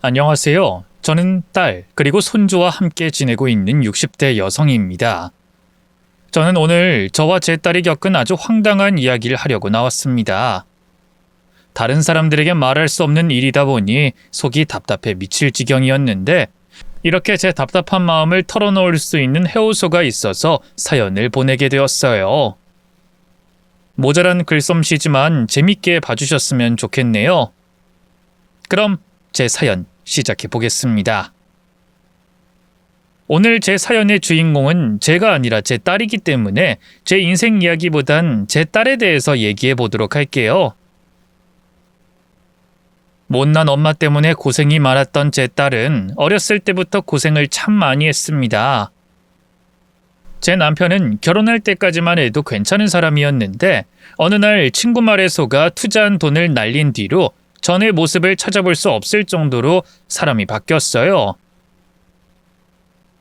안녕하세요. 저는 딸, 그리고 손주와 함께 지내고 있는 60대 여성입니다. 저는 오늘 저와 제 딸이 겪은 아주 황당한 이야기를 하려고 나왔습니다. 다른 사람들에게 말할 수 없는 일이다 보니 속이 답답해 미칠 지경이었는데 이렇게 제 답답한 마음을 털어놓을 수 있는 해오소가 있어서 사연을 보내게 되었어요. 모자란 글솜씨지만 재밌게 봐주셨으면 좋겠네요. 그럼 제 사연 시작해 보겠습니다. 오늘 제 사연의 주인공은 제가 아니라 제 딸이기 때문에 제 인생 이야기보단 제 딸에 대해서 얘기해 보도록 할게요. 못난 엄마 때문에 고생이 많았던 제 딸은 어렸을 때부터 고생을 참 많이 했습니다. 제 남편은 결혼할 때까지만 해도 괜찮은 사람이었는데 어느 날 친구 말에 속아 투자한 돈을 날린 뒤로 전의 모습을 찾아볼 수 없을 정도로 사람이 바뀌었어요.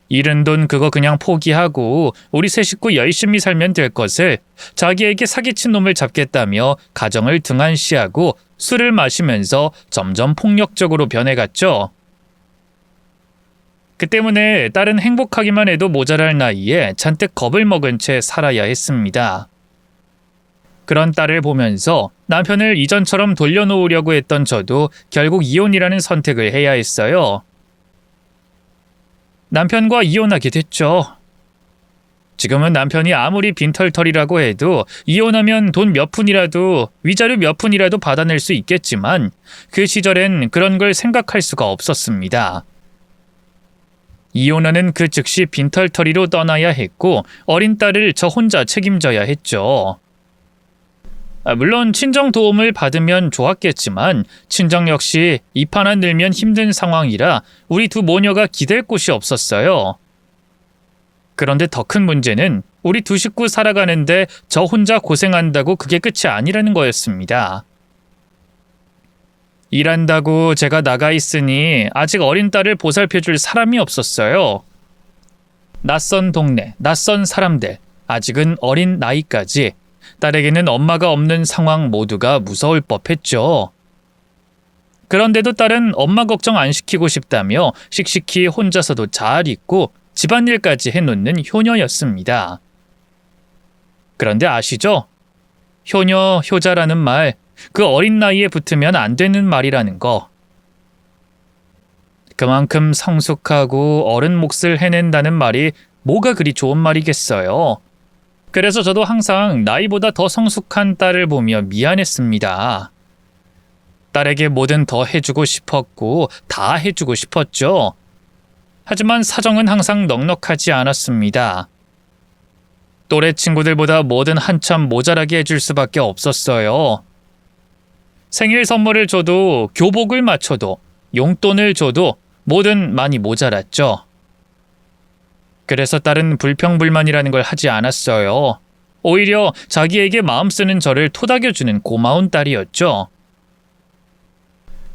잃은 돈 그거 그냥 포기하고 우리 세 식구 열심히 살면 될 것을 자기에게 사기친 놈을 잡겠다며 가정을 등한시하고 술을 마시면서 점점 폭력적으로 변해갔죠. 그 때문에 딸은 행복하기만 해도 모자랄 나이에 잔뜩 겁을 먹은 채 살아야 했습니다. 그런 딸을 보면서 남편을 이전처럼 돌려놓으려고 했던 저도 결국 이혼이라는 선택을 해야 했어요. 남편과 이혼하게 됐죠. 지금은 남편이 아무리 빈털털이라고 해도 이혼하면 돈 몇 푼이라도, 위자료 몇 푼이라도 받아낼 수 있겠지만 그 시절엔 그런 걸 생각할 수가 없었습니다. 이혼하는 그 즉시 빈털터리로 떠나야 했고 어린 딸을 저 혼자 책임져야 했죠. 물론 친정 도움을 받으면 좋았겠지만 친정 역시 입 하나 늘면 힘든 상황이라 우리 두 모녀가 기댈 곳이 없었어요. 그런데 더 큰 문제는 우리 두 식구 살아가는데 저 혼자 고생한다고 그게 끝이 아니라는 거였습니다. 일한다고 제가 나가 있으니 아직 어린 딸을 보살펴줄 사람이 없었어요. 낯선 동네, 낯선 사람들, 아직은 어린 나이까지 딸에게는 엄마가 없는 상황 모두가 무서울 법했죠. 그런데도 딸은 엄마 걱정 안 시키고 싶다며 씩씩히 혼자서도 잘 있고 집안일까지 해놓는 효녀였습니다. 그런데 아시죠? 효녀, 효자라는 말, 그 어린 나이에 붙으면 안 되는 말이라는 거. 그만큼 성숙하고 어른 몫을 해낸다는 말이 뭐가 그리 좋은 말이겠어요. 그래서 저도 항상 나이보다 더 성숙한 딸을 보며 미안했습니다. 딸에게 뭐든 더 해주고 싶었고 다 해주고 싶었죠. 하지만 사정은 항상 넉넉하지 않았습니다. 또래 친구들보다 뭐든 한참 모자라게 해줄 수밖에 없었어요. 생일 선물을 줘도 교복을 맞춰도 용돈을 줘도 뭐든 많이 모자랐죠. 그래서 딸은 불평불만이라는 걸 하지 않았어요. 오히려 자기에게 마음 쓰는 저를 토닥여주는 고마운 딸이었죠.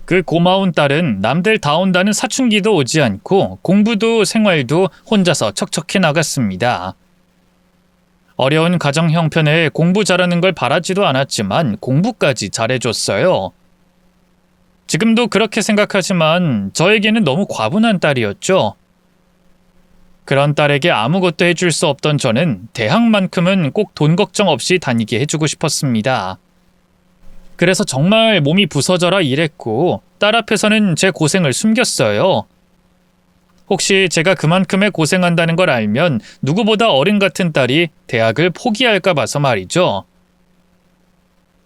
그 고마운 딸은 남들 다 온다는 사춘기도 오지 않고 공부도 생활도 혼자서 척척해 나갔습니다. 어려운 가정 형편에 공부 잘하는 걸 바라지도 않았지만 공부까지 잘해줬어요. 지금도 그렇게 생각하지만 저에게는 너무 과분한 딸이었죠. 그런 딸에게 아무것도 해줄 수 없던 저는 대학만큼은 꼭 돈 걱정 없이 다니게 해주고 싶었습니다. 그래서 정말 몸이 부서져라 일했고 딸 앞에서는 제 고생을 숨겼어요. 혹시 제가 그만큼의 고생한다는 걸 알면 누구보다 어른 같은 딸이 대학을 포기할까 봐서 말이죠.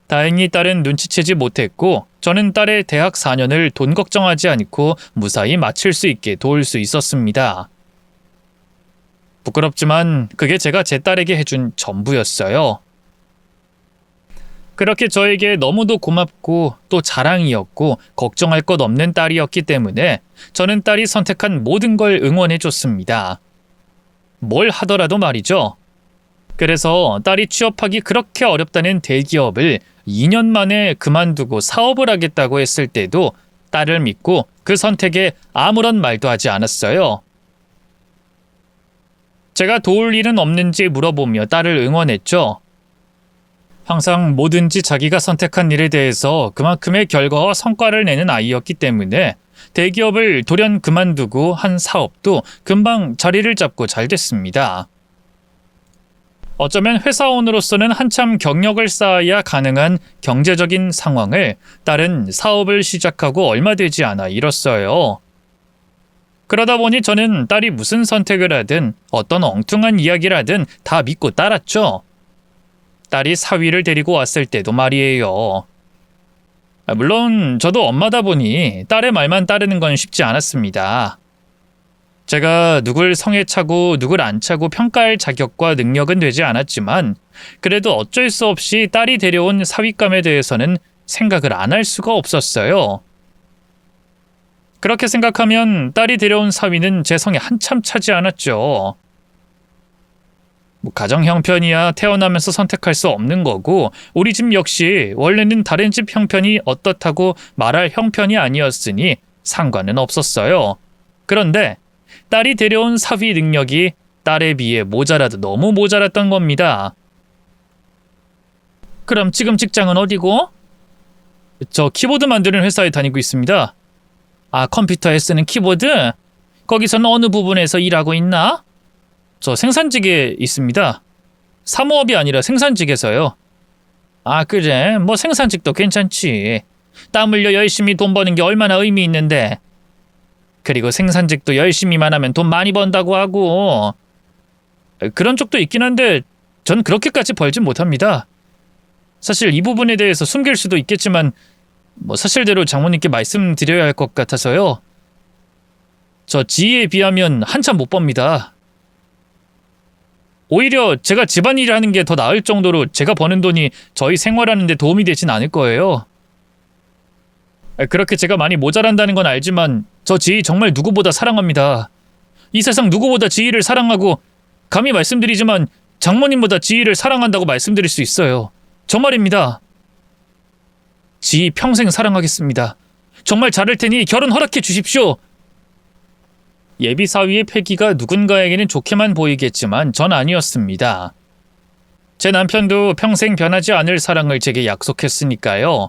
다행히 딸은 눈치채지 못했고 저는 딸의 대학 4년을 돈 걱정하지 않고 무사히 마칠 수 있게 도울 수 있었습니다. 부끄럽지만 그게 제가 제 딸에게 해준 전부였어요. 그렇게 저에게 너무도 고맙고 또 자랑이었고 걱정할 것 없는 딸이었기 때문에 저는 딸이 선택한 모든 걸 응원해줬습니다. 뭘 하더라도 말이죠. 그래서 딸이 취업하기 그렇게 어렵다는 대기업을 2년 만에 그만두고 사업을 하겠다고 했을 때도 딸을 믿고 그 선택에 아무런 말도 하지 않았어요. 제가 도울 일은 없는지 물어보며 딸을 응원했죠. 항상 뭐든지 자기가 선택한 일에 대해서 그만큼의 결과와 성과를 내는 아이였기 때문에 대기업을 돌연 그만두고 한 사업도 금방 자리를 잡고 잘 됐습니다. 어쩌면 회사원으로서는 한참 경력을 쌓아야 가능한 경제적인 상황을 딸은 사업을 시작하고 얼마 되지 않아 잃었어요. 그러다 보니 저는 딸이 무슨 선택을 하든 어떤 엉뚱한 이야기를 하든 다 믿고 따랐죠. 딸이 사위를 데리고 왔을 때도 말이에요. 물론 저도 엄마다 보니 딸의 말만 따르는 건 쉽지 않았습니다. 제가 누굴 성에 차고 누굴 안 차고 평가할 자격과 능력은 되지 않았지만 그래도 어쩔 수 없이 딸이 데려온 사윗감에 대해서는 생각을 안 할 수가 없었어요. 그렇게 생각하면 딸이 데려온 사위는 제 성에 한참 차지 않았죠. 가정 형편이야 태어나면서 선택할 수 없는 거고 우리 집 역시 원래는 다른 집 형편이 어떻다고 말할 형편이 아니었으니 상관은 없었어요. 그런데 딸이 데려온 사위 능력이 딸에 비해 모자라도 너무 모자랐던 겁니다. 그럼 지금 직장은 어디고? 저 키보드 만드는 회사에 다니고 있습니다. 아, 컴퓨터에 쓰는 키보드? 거기서는 어느 부분에서 일하고 있나? 저 생산직에 있습니다. 사무업이 아니라 생산직에서요. 아, 그래? 뭐 생산직도 괜찮지. 땀 흘려 열심히 돈 버는 게 얼마나 의미 있는데. 그리고 생산직도 열심히만 하면 돈 많이 번다고 하고. 그런 쪽도 있긴 한데 전 그렇게까지 벌진 못합니다. 사실 이 부분에 대해서 숨길 수도 있겠지만 뭐 사실대로 장모님께 말씀드려야 할 것 같아서요. 저 지희에 비하면 한참 못 법니다. 오히려 제가 집안일 하는 게 더 나을 정도로 제가 버는 돈이 저희 생활하는 데 도움이 되진 않을 거예요. 그렇게 제가 많이 모자란다는 건 알지만 저 지희 정말 누구보다 사랑합니다. 이 세상 누구보다 지희를 사랑하고 감히 말씀드리지만 장모님보다 지희를 사랑한다고 말씀드릴 수 있어요. 정말입니다. 지희 평생 사랑하겠습니다. 정말 잘할 테니 결혼 허락해 주십시오. 예비 사위의 패기가 누군가에게는 좋게만 보이겠지만 전 아니었습니다. 제 남편도 평생 변하지 않을 사랑을 제게 약속했으니까요.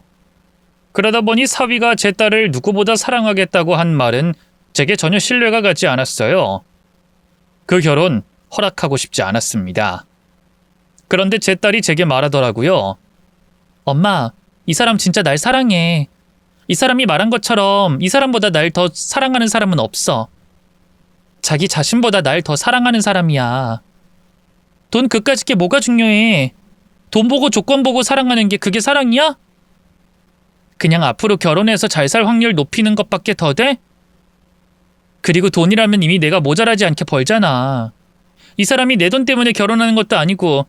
그러다 보니 사위가 제 딸을 누구보다 사랑하겠다고 한 말은 제게 전혀 신뢰가 가지 않았어요. 그 결혼 허락하고 싶지 않았습니다. 그런데 제 딸이 제게 말하더라고요. 엄마, 이 사람 진짜 날 사랑해. 이 사람이 말한 것처럼 이 사람보다 날 더 사랑하는 사람은 없어. 자기 자신보다 날 더 사랑하는 사람이야. 돈 그까짓 게 뭐가 중요해. 돈 보고 조건 보고 사랑하는 게 그게 사랑이야? 그냥 앞으로 결혼해서 잘 살 확률 높이는 것밖에 더 돼? 그리고 돈이라면 이미 내가 모자라지 않게 벌잖아. 이 사람이 내 돈 때문에 결혼하는 것도 아니고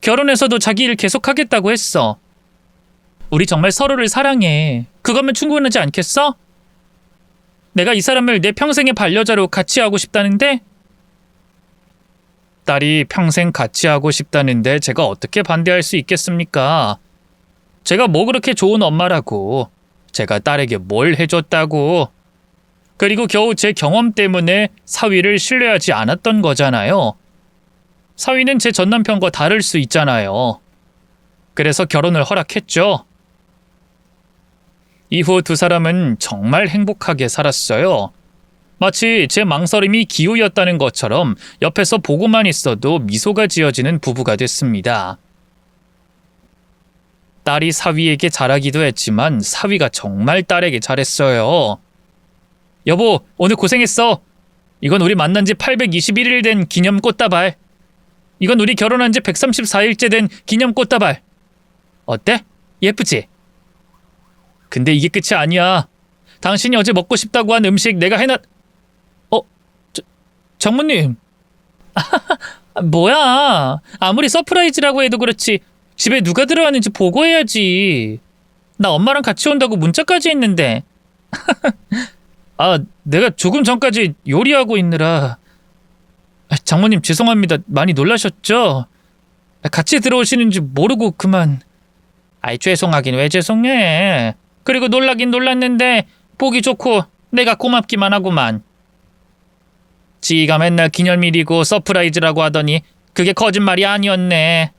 결혼해서도 자기 일 계속하겠다고 했어. 우리 정말 서로를 사랑해. 그거면 충분하지 않겠어? 내가 이 사람을 내 평생의 반려자로 같이 하고 싶다는데? 딸이 평생 같이 하고 싶다는데 제가 어떻게 반대할 수 있겠습니까? 제가 뭐 그렇게 좋은 엄마라고. 제가 딸에게 뭘 해줬다고. 그리고 겨우 제 경험 때문에 사위를 신뢰하지 않았던 거잖아요. 사위는 제 전남편과 다를 수 있잖아요. 그래서 결혼을 허락했죠. 이후 두 사람은 정말 행복하게 살았어요. 마치 제 망설임이 기우였다는 것처럼 옆에서 보고만 있어도 미소가 지어지는 부부가 됐습니다. 딸이 사위에게 잘하기도 했지만 사위가 정말 딸에게 잘했어요. 여보, 오늘 고생했어. 이건 우리 만난 지 821일 된 기념 꽃다발. 이건 우리 결혼한 지 134일째 된 기념 꽃다발. 어때? 예쁘지? 근데 이게 끝이 아니야. 당신이 어제 먹고 싶다고 한 음식 내가 해놨... 장모님. 뭐야. 아무리 서프라이즈라고 해도 그렇지 집에 누가 들어왔는지 보고해야지. 나 엄마랑 같이 온다고 문자까지 했는데. 아, 내가 조금 전까지 요리하고 있느라. 장모님 죄송합니다. 많이 놀라셨죠? 같이 들어오시는지 모르고 그만. 아이, 죄송하긴 왜 죄송해. 그리고 놀라긴 놀랐는데 보기 좋고 내가 고맙기만 하구만. 지희가 맨날 기념일이고 서프라이즈라고 하더니 그게 거짓말이 아니었네.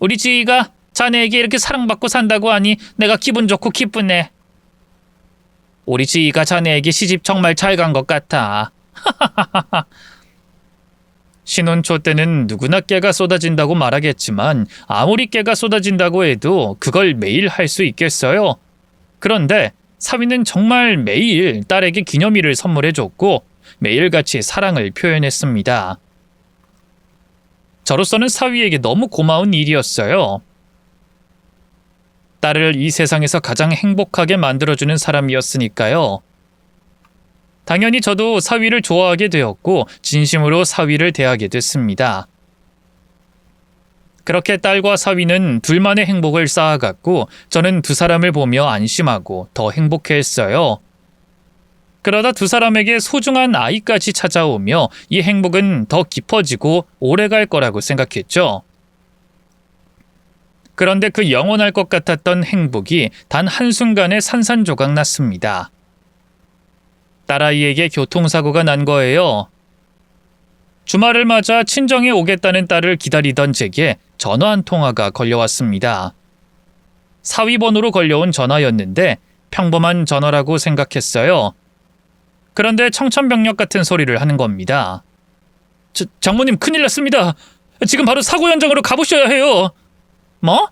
우리 지희가 자네에게 이렇게 사랑받고 산다고 하니 내가 기분 좋고 기쁘네. 우리 지희가 자네에게 시집 정말 잘 간 것 같아. 신혼초 때는 누구나 깨가 쏟아진다고 말하겠지만 아무리 깨가 쏟아진다고 해도 그걸 매일 할 수 있겠어요? 그런데 사위는 정말 매일 딸에게 기념일을 선물해줬고 매일같이 사랑을 표현했습니다. 저로서는 사위에게 너무 고마운 일이었어요. 딸을 이 세상에서 가장 행복하게 만들어주는 사람이었으니까요. 당연히 저도 사위를 좋아하게 되었고 진심으로 사위를 대하게 됐습니다. 그렇게 딸과 사위는 둘만의 행복을 쌓아갔고 저는 두 사람을 보며 안심하고 더 행복해했어요. 그러다 두 사람에게 소중한 아이까지 찾아오며 이 행복은 더 깊어지고 오래갈 거라고 생각했죠. 그런데 그 영원할 것 같았던 행복이 단 한순간에 산산조각 났습니다. 딸아이에게 교통사고가 난 거예요. 주말을 맞아 친정에 오겠다는 딸을 기다리던 제게 전화 한 통화가 걸려왔습니다. 사위 번호로 걸려온 전화였는데 평범한 전화라고 생각했어요. 그런데 청천벽력 같은 소리를 하는 겁니다. 장모님 큰일 났습니다. 지금 바로 사고 현장으로 가보셔야 해요. 뭐?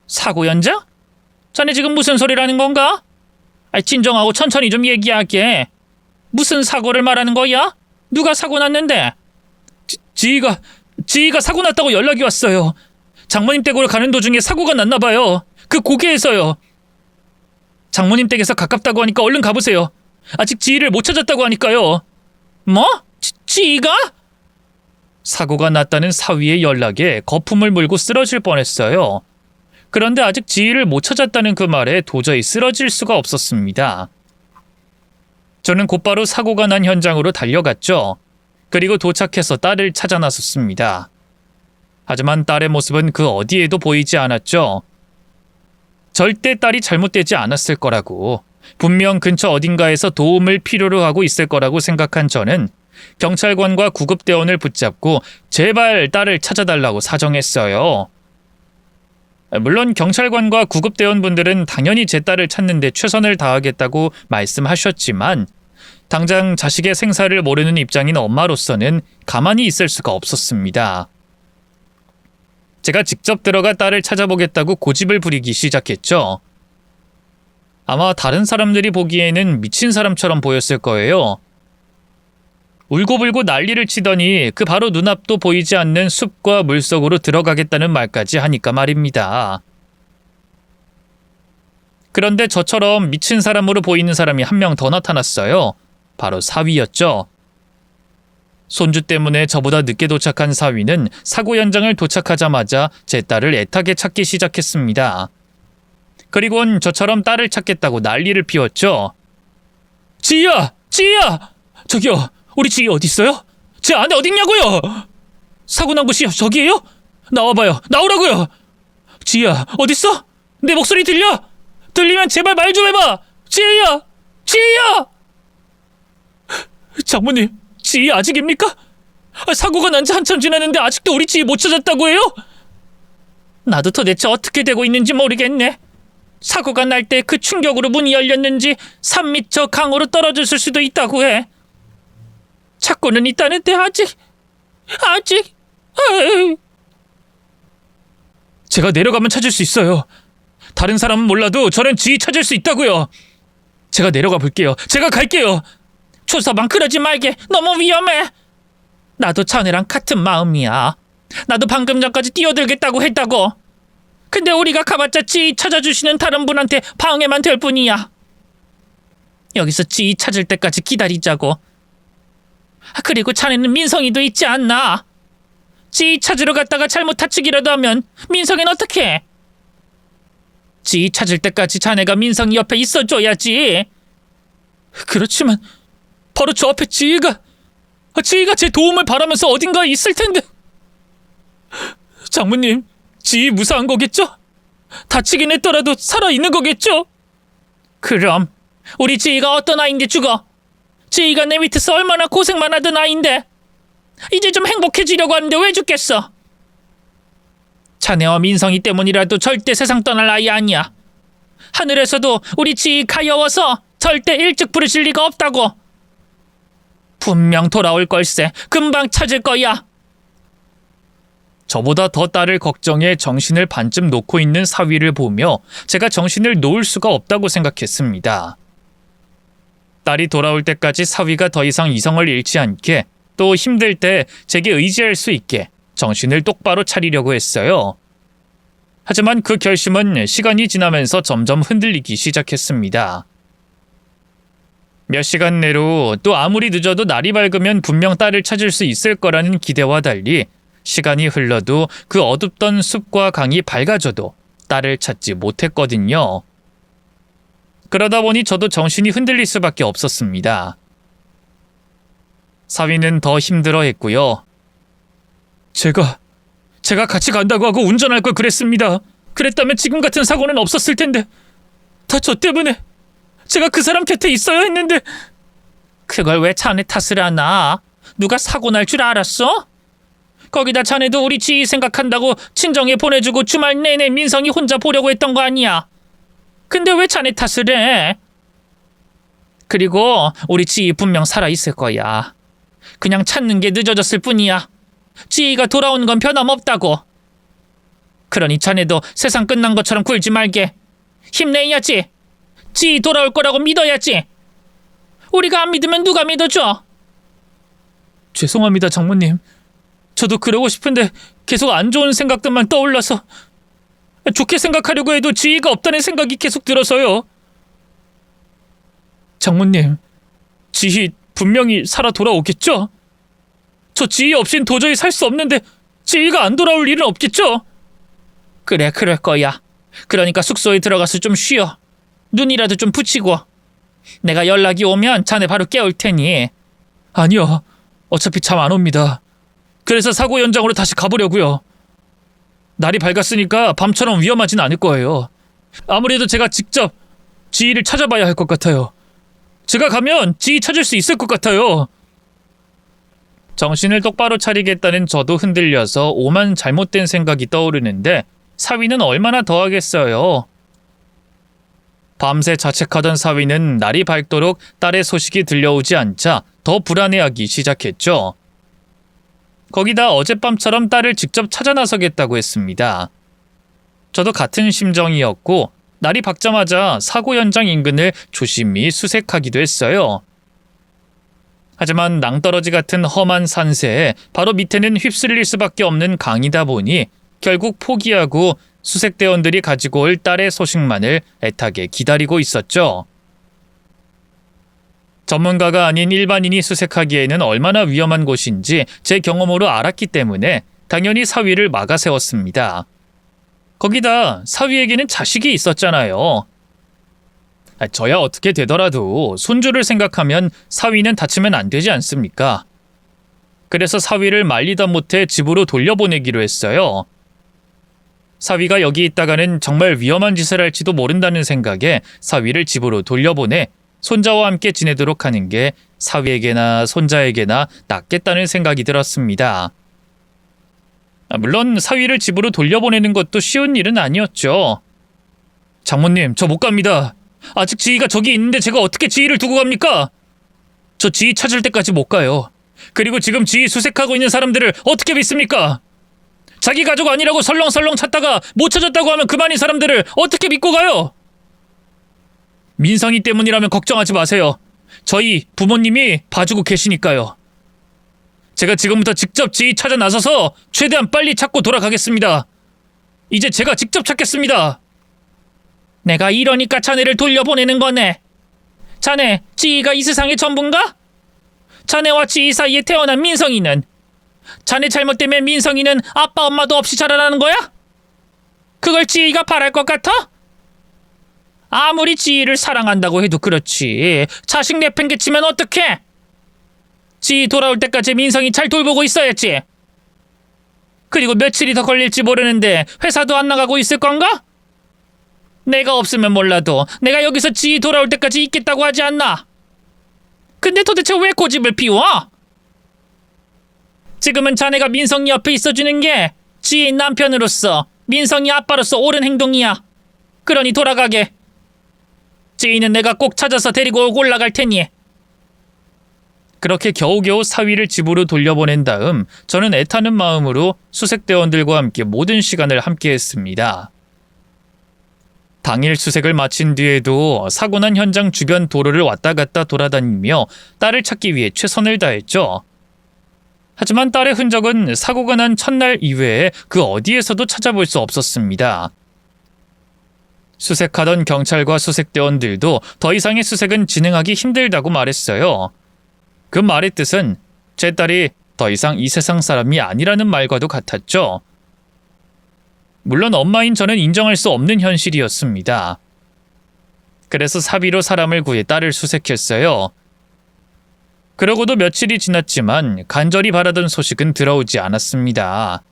사고 현장? 자네 지금 무슨 소리를 하는 건가? 진정하고 천천히 좀 얘기할게. 무슨 사고를 말하는 거야? 누가 사고 났는데? 지희가 사고 났다고 연락이 왔어요. 장모님 댁으로 가는 도중에 사고가 났나 봐요. 그 고개에서요. 장모님 댁에서 가깝다고 하니까 얼른 가보세요. 아직 지희를 못 찾았다고 하니까요. 뭐? 지희가? 사고가 났다는 사위의 연락에 거품을 물고 쓰러질 뻔했어요. 그런데 아직 지희를 못 찾았다는 그 말에 도저히 쓰러질 수가 없었습니다. 저는 곧바로 사고가 난 현장으로 달려갔죠. 그리고 도착해서 딸을 찾아 나섰습니다. 하지만 딸의 모습은 그 어디에도 보이지 않았죠. 절대 딸이 잘못되지 않았을 거라고, 분명 근처 어딘가에서 도움을 필요로 하고 있을 거라고 생각한 저는 경찰관과 구급대원을 붙잡고 제발 딸을 찾아달라고 사정했어요. 물론 경찰관과 구급대원분들은 당연히 제 딸을 찾는 데 최선을 다하겠다고 말씀하셨지만 당장 자식의 생사를 모르는 입장인 엄마로서는 가만히 있을 수가 없었습니다. 제가 직접 들어가 딸을 찾아보겠다고 고집을 부리기 시작했죠. 아마 다른 사람들이 보기에는 미친 사람처럼 보였을 거예요. 울고불고 난리를 치더니 그 바로 눈앞도 보이지 않는 숲과 물속으로 들어가겠다는 말까지 하니까 말입니다. 그런데 저처럼 미친 사람으로 보이는 사람이 한 명 더 나타났어요. 바로 사위였죠. 손주 때문에 저보다 늦게 도착한 사위는 사고 현장을 도착하자마자 제 딸을 애타게 찾기 시작했습니다. 그리고는 저처럼 딸을 찾겠다고 난리를 피웠죠. 지희야! 지희야! 저기요, 우리 지희 어디 있어요? 제 아내 어딨냐고요? 사고 난 곳이 저기예요? 나와봐요. 나오라고요. 지희야, 어딨어? 내 목소리 들려? 들리면 제발 말 좀 해봐. 지희야! 지희야! 장모님, 지희 아직입니까? 사고가 난 지 한참 지났는데 아직도 우리 지희 못 찾았다고 해요? 나도 도대체 어떻게 되고 있는지 모르겠네. 사고가 날 때 그 충격으로 문이 열렸는지 산 밑 저 강으로 떨어졌을 수도 있다고 해. 찾고는 있다는데 아직. 아유. 제가 내려가면 찾을 수 있어요. 다른 사람은 몰라도 저는 지희 찾을 수 있다고요. 제가 내려가 볼게요. 제가 갈게요. 초서방 그러지 말게. 너무 위험해. 나도 자네랑 같은 마음이야. 나도 방금 전까지 뛰어들겠다고 했다고. 근데 우리가 가봤자 지희 찾아주시는 다른 분한테 방해만 될 뿐이야. 여기서 지희 찾을 때까지 기다리자고. 그리고 자네는 민성이도 있지 않나? 지희 찾으러 갔다가 잘못 다치기라도 하면 민성이는 어떡해? 지희 찾을 때까지 자네가 민성이 옆에 있어줘야지. 그렇지만 바로 저 앞에 지희가 제 도움을 바라면서 어딘가에 있을 텐데. 장모님, 지희 무사한 거겠죠? 다치긴 했더라도 살아있는 거겠죠? 그럼 우리 지희가 어떤 아이인데 죽어? 지희가 내 밑에서 얼마나 고생만 하던 아이인데 이제 좀 행복해지려고 하는데 왜 죽겠어? 자네와 민성이 때문이라도 절대 세상 떠날 아이 아니야. 하늘에서도 우리 지희 가여워서 절대 일찍 부르실 리가 없다고. 분명 돌아올 걸세. 금방 찾을 거야. 저보다 더 딸을 걱정해 정신을 반쯤 놓고 있는 사위를 보며 제가 정신을 놓을 수가 없다고 생각했습니다. 딸이 돌아올 때까지 사위가 더 이상 이성을 잃지 않게, 또 힘들 때 제게 의지할 수 있게 정신을 똑바로 차리려고 했어요. 하지만 그 결심은 시간이 지나면서 점점 흔들리기 시작했습니다. 몇 시간 내로, 또 아무리 늦어도 날이 밝으면 분명 딸을 찾을 수 있을 거라는 기대와 달리 시간이 흘러도 그 어둡던 숲과 강이 밝아져도 딸을 찾지 못했거든요. 그러다 보니 저도 정신이 흔들릴 수밖에 없었습니다. 사위는 더 힘들어했고요. 제가 같이 간다고 하고 운전할 걸 그랬습니다. 그랬다면 지금 같은 사고는 없었을 텐데, 다 저 때문에. 제가 그 사람 곁에 있어야 했는데. 그걸 왜 자네 탓을 하나? 누가 사고 날 줄 알았어? 거기다 자네도 우리 지희 생각한다고 친정에 보내주고 주말 내내 민성이 혼자 보려고 했던 거 아니야? 근데 왜 자네 탓을 해? 그리고 우리 지희 분명 살아있을 거야. 그냥 찾는 게 늦어졌을 뿐이야. 지희가 돌아오는 건 변함없다고. 그러니 자네도 세상 끝난 것처럼 굴지 말게. 힘내야지. 지희 돌아올 거라고 믿어야지. 우리가 안 믿으면 누가 믿어줘? 죄송합니다, 장모님. 저도 그러고 싶은데 계속 안 좋은 생각들만 떠올라서. 좋게 생각하려고 해도 지희가 없다는 생각이 계속 들어서요. 장모님, 지희 분명히 살아 돌아오겠죠? 저 지희 없인 도저히 살 수 없는데 지희가 안 돌아올 일은 없겠죠? 그래, 그럴 거야. 그러니까 숙소에 들어가서 좀 쉬어. 눈이라도 좀 붙이고. 내가 연락이 오면 자네 바로 깨울 테니. 아니요, 어차피 잠 안 옵니다. 그래서 사고 현장으로 다시 가보려고요. 날이 밝았으니까 밤처럼 위험하진 않을 거예요. 아무래도 제가 직접 지희를 찾아봐야 할 것 같아요. 제가 가면 지희 찾을 수 있을 것 같아요. 정신을 똑바로 차리겠다는 저도 흔들려서 오만 잘못된 생각이 떠오르는데 사위는 얼마나 더 하겠어요. 밤새 자책하던 사위는 날이 밝도록 딸의 소식이 들려오지 않자 더 불안해하기 시작했죠. 거기다 어젯밤처럼 딸을 직접 찾아 나서겠다고 했습니다. 저도 같은 심정이었고 날이 밝자마자 사고 현장 인근을 조심히 수색하기도 했어요. 하지만 낭떠러지 같은 험한 산세에 바로 밑에는 휩쓸릴 수밖에 없는 강이다 보니 결국 포기하고 수색대원들이 가지고 올 딸의 소식만을 애타게 기다리고 있었죠. 전문가가 아닌 일반인이 수색하기에는 얼마나 위험한 곳인지 제 경험으로 알았기 때문에 당연히 사위를 막아 세웠습니다. 거기다 사위에게는 자식이 있었잖아요. 저야 어떻게 되더라도 손주를 생각하면 사위는 다치면 안 되지 않습니까? 그래서 사위를 말리다 못해 집으로 돌려보내기로 했어요. 사위가 여기 있다가는 정말 위험한 짓을 할지도 모른다는 생각에 사위를 집으로 돌려보내 손자와 함께 지내도록 하는 게 사위에게나 손자에게나 낫겠다는 생각이 들었습니다. 물론 사위를 집으로 돌려보내는 것도 쉬운 일은 아니었죠. 장모님, 저 못 갑니다. 아직 지희가 저기 있는데 제가 어떻게 지희를 두고 갑니까? 저 지희 찾을 때까지 못 가요. 그리고 지금 지희 수색하고 있는 사람들을 어떻게 믿습니까? 자기 가족 아니라고 설렁설렁 찾다가 못 찾았다고 하면 그만인 사람들을 어떻게 믿고 가요? 민성이 때문이라면 걱정하지 마세요. 저희 부모님이 봐주고 계시니까요. 제가 지금부터 직접 지희 찾아 나서서 최대한 빨리 찾고 돌아가겠습니다. 이제 제가 직접 찾겠습니다. 내가 이러니까 자네를 돌려보내는 거네. 자네, 지희가 이 세상의 전부인가? 자네와 지희 사이에 태어난 민성이는? 자네 잘못 때문에 민성이는 아빠 엄마도 없이 자라라는 거야? 그걸 지희가 바랄 것 같아? 아무리 지희를 사랑한다고 해도 그렇지. 자식 내팽개치면 어떡해? 지희 돌아올 때까지 민성이 잘 돌보고 있어야지. 그리고 며칠이 더 걸릴지 모르는데 회사도 안 나가고 있을 건가? 내가 없으면 몰라도 내가 여기서 지희 돌아올 때까지 있겠다고 하지 않나? 근데 도대체 왜 고집을 피워? 지금은 자네가 민성이 옆에 있어주는 게 지희 남편으로서, 민성이 아빠로서 옳은 행동이야. 그러니 돌아가게. 찌이는 내가 꼭 찾아서 데리고 올라갈 테니. 그렇게 겨우겨우 사위를 집으로 돌려보낸 다음 저는 애타는 마음으로 수색대원들과 함께 모든 시간을 함께했습니다. 당일 수색을 마친 뒤에도 사고난 현장 주변 도로를 왔다 갔다 돌아다니며 딸을 찾기 위해 최선을 다했죠. 하지만 딸의 흔적은 사고가 난 첫날 이외에 그 어디에서도 찾아볼 수 없었습니다. 수색하던 경찰과 수색대원들도 더 이상의 수색은 진행하기 힘들다고 말했어요. 그 말의 뜻은 제 딸이 더 이상 이 세상 사람이 아니라는 말과도 같았죠. 물론 엄마인 저는 인정할 수 없는 현실이었습니다. 그래서 사비로 사람을 구해 딸을 수색했어요. 그러고도 며칠이 지났지만 간절히 바라던 소식은 들어오지 않았습니다.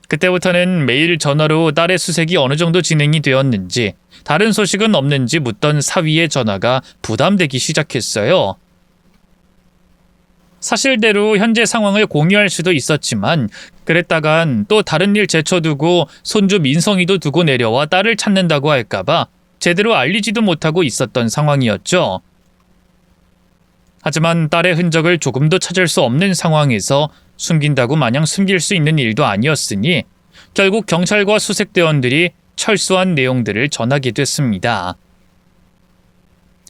그때부터는 매일 전화로 딸의 수색이 어느 정도 진행이 되었는지 다른 소식은 없는지 묻던 사위의 전화가 부담되기 시작했어요. 사실대로 현재 상황을 공유할 수도 있었지만 그랬다간 또 다른 일 제쳐두고 손주 민성이도 두고 내려와 딸을 찾는다고 할까봐 제대로 알리지도 못하고 있었던 상황이었죠. 하지만 딸의 흔적을 조금도 찾을 수 없는 상황에서 숨긴다고 마냥 숨길 수 있는 일도 아니었으니 결국 경찰과 수색대원들이 철수한 내용들을 전하게 됐습니다.